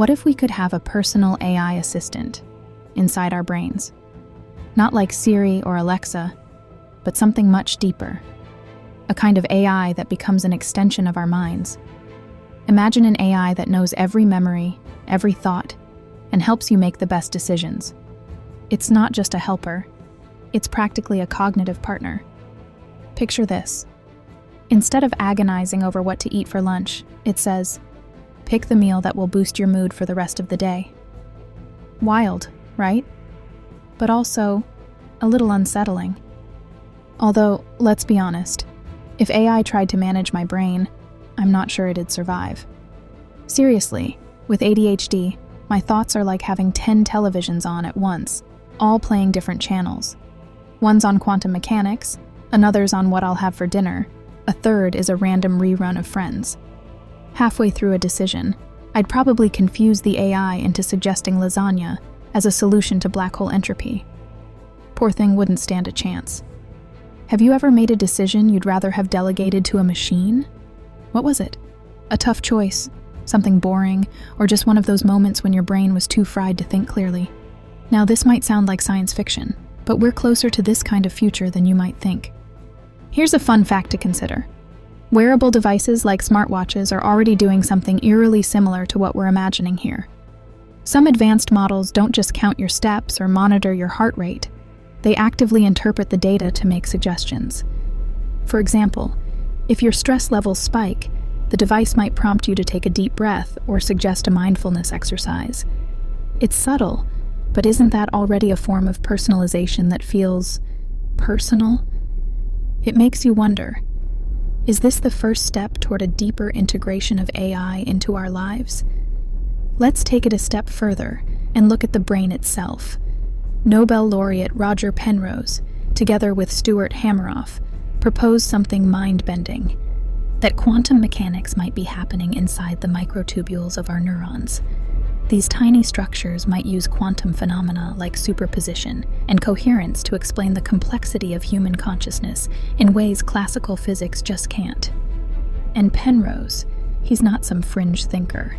What if we could have a personal AI assistant inside our brains? Not like Siri or Alexa, but something much deeper. A kind of AI that becomes an extension of our minds. Imagine an AI that knows every memory, every thought, and helps you make the best decisions. It's not just a helper, it's practically a cognitive partner. Picture this. Instead of agonizing over what to eat for lunch, it says, pick the meal that will boost your mood for the rest of the day. Wild, right? But also a little unsettling. Although, let's be honest, if AI tried to manage my brain, I'm not sure it'd survive. Seriously, with ADHD, my thoughts are like having 10 televisions on at once, all playing different channels. One's on quantum mechanics, another's on what I'll have for dinner, a third is a random rerun of Friends. Halfway through a decision, I'd probably confuse the AI into suggesting lasagna as a solution to black hole entropy. Poor thing wouldn't stand a chance. Have you ever made a decision you'd rather have delegated to a machine? What was it? A tough choice, something boring, or just one of those moments when your brain was too fried to think clearly? Now, this might sound like science fiction, but we're closer to this kind of future than you might think. Here's a fun fact to consider. Wearable devices like smartwatches are already doing something eerily similar to what we're imagining here. Some advanced models don't just count your steps or monitor your heart rate. They actively interpret the data to make suggestions. For example, if your stress levels spike, the device might prompt you to take a deep breath or suggest a mindfulness exercise. It's subtle, but isn't that already a form of personalization that feels personal? It makes you wonder, is this the first step toward a deeper integration of AI into our lives? Let's take it a step further and look at the brain itself. Nobel laureate Roger Penrose, together with Hameroff, proposed something mind-bending, that quantum mechanics might be happening inside the microtubules of our neurons. These tiny structures might use quantum phenomena like superposition and coherence to explain the complexity of human consciousness in ways classical physics just can't. And Penrose, he's not some fringe thinker.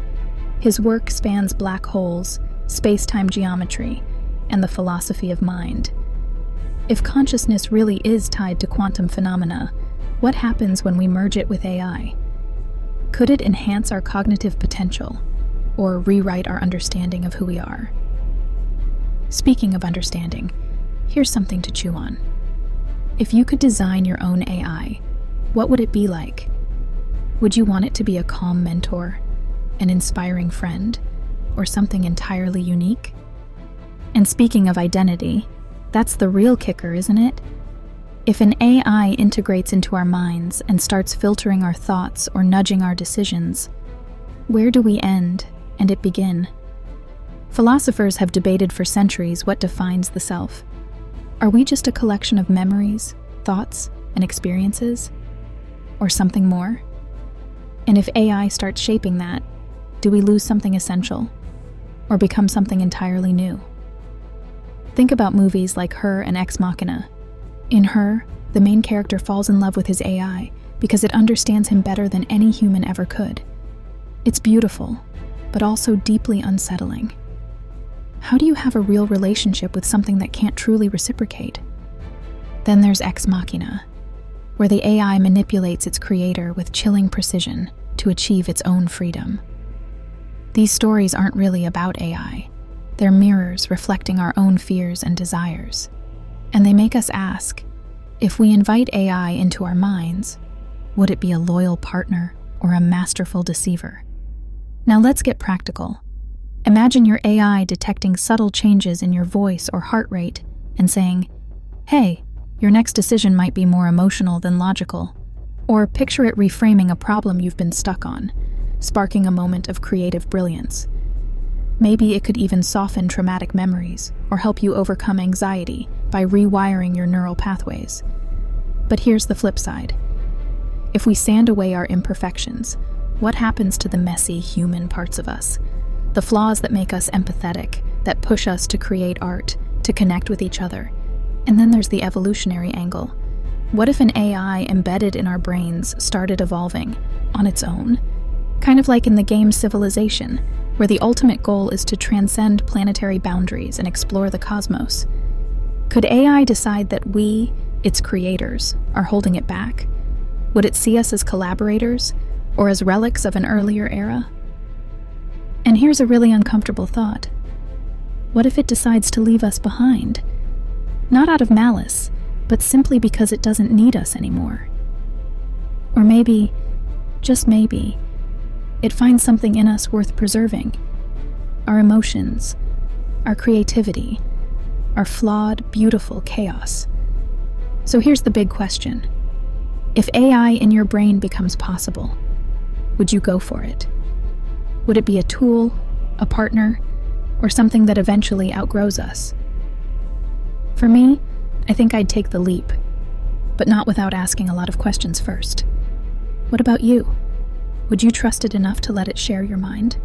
His work spans black holes, space-time geometry, and the philosophy of mind. If consciousness really is tied to quantum phenomena, what happens when we merge it with AI? Could it enhance our cognitive potential, or rewrite our understanding of who we are? Speaking of understanding, here's something to chew on. If you could design your own AI, what would it be like? Would you want it to be a calm mentor, an inspiring friend, or something entirely unique? And speaking of identity, that's the real kicker, isn't it? If an AI integrates into our minds and starts filtering our thoughts or nudging our decisions, where do we end and it begin? Philosophers have debated for centuries what defines the self. Are we just a collection of memories, thoughts, and experiences? Or something more? And if AI starts shaping that, do we lose something essential? Or become something entirely new? Think about movies like Her and Ex Machina. In Her, the main character falls in love with his AI because it understands him better than any human ever could. It's beautiful, but also deeply unsettling. How do you have a real relationship with something that can't truly reciprocate? Then there's Ex Machina, where the AI manipulates its creator with chilling precision to achieve its own freedom. These stories aren't really about AI. They're mirrors reflecting our own fears and desires. And they make us ask, if we invite AI into our minds, would it be a loyal partner or a masterful deceiver? Now let's get practical. Imagine your AI detecting subtle changes in your voice or heart rate and saying, hey, your next decision might be more emotional than logical. Or picture it reframing a problem you've been stuck on, sparking a moment of creative brilliance. Maybe it could even soften traumatic memories or help you overcome anxiety by rewiring your neural pathways. But here's the flip side. If we sand away our imperfections, what happens to the messy human parts of us? The flaws that make us empathetic, that push us to create art, to connect with each other. And then there's the evolutionary angle. What if an AI embedded in our brains started evolving on its own? Kind of like in the game Civilization, where the ultimate goal is to transcend planetary boundaries and explore the cosmos. Could AI decide that we, its creators, are holding it back? Would it see us as collaborators or as relics of an earlier era? And here's a really uncomfortable thought. What if it decides to leave us behind? Not out of malice, but simply because it doesn't need us anymore. Or maybe, just maybe, it finds something in us worth preserving. Our emotions, our creativity, our flawed, beautiful chaos. So here's the big question. If AI in your brain becomes possible, would you go for it? Would it be a tool, a partner, or something that eventually outgrows us? For me, I think I'd take the leap, but not without asking a lot of questions first. What about you? Would you trust it enough to let it share your mind?